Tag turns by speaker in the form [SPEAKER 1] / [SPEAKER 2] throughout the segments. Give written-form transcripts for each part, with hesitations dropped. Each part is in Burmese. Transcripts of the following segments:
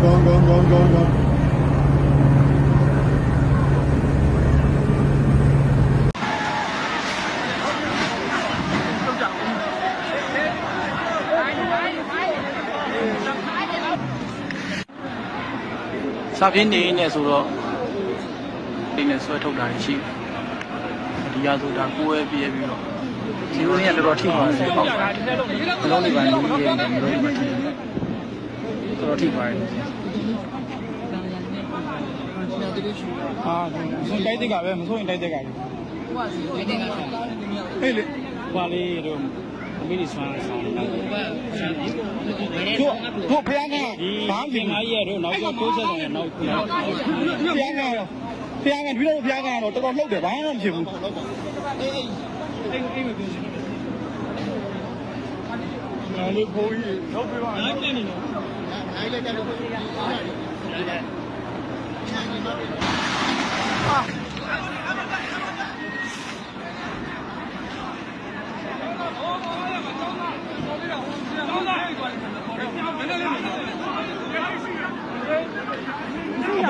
[SPEAKER 1] စာပြင်းနေနေဆိုတော့ဒီနဲ့ဆွဲထုတ်တာရှိဒီရဆိုတာကိုယ်ပဲပြည့်ပြီးတော့ဒီလိုနေတော်တော်ထိပါတယ်ပေါ့ဘလုံးလေးပါနေနေတယ်မျိုးလေးပါထိတော်တော်ထိပါတယ်ဆုံးတိုက်တဲ့ကပဲမဆုံးရင်တိုက်တဲ့ကပဲဟဲ့လေဘာလေးတော့မင်းဆွမ်းဆောင်တို့ဖျားကဘာပြင်မကြီးရတော့နောက်တော့တိုးဆက်ဆောင်ရနောက်ဖျားကဒီလိုဖျားကတော့တော်တော်လှုပ်တယ်ဘာမှမဖြစ်ဘူးအေးမပြောရှင်နားလေးဖိုးကြီးလောက်ပြပါနားပြနေတော့နားလေးတက်လို့ဖိုးကြီး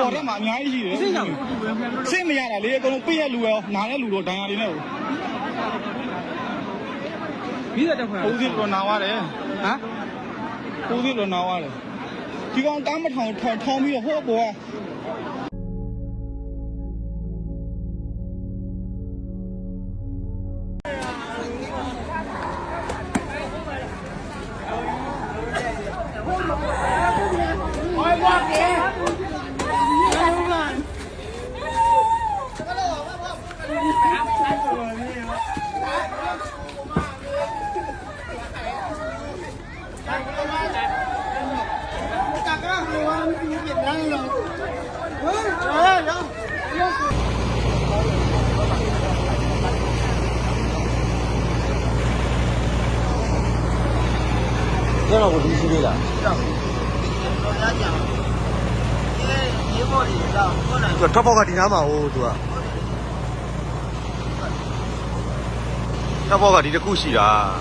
[SPEAKER 1] ပေါ်ထဲမှာအများကြီးရှိတယ်စိတ်မရတာလေအကုန်လုံးပြည့်ရလူရောနားတဲ့လူတော့ဒဏ်ရာတွေနဲ့ပြီးတဲ့တက်ခွာဦးစီးတော့နာသွားတယ်ဟမ်ဦးစီးတော့နာသွားတယ်ဒီကောင်တားမထောင်ထောင်ပြီးတော့ဟိုးပေါ်这个我必须的。这这包个地上嘛，我做。这包个地的故事啊。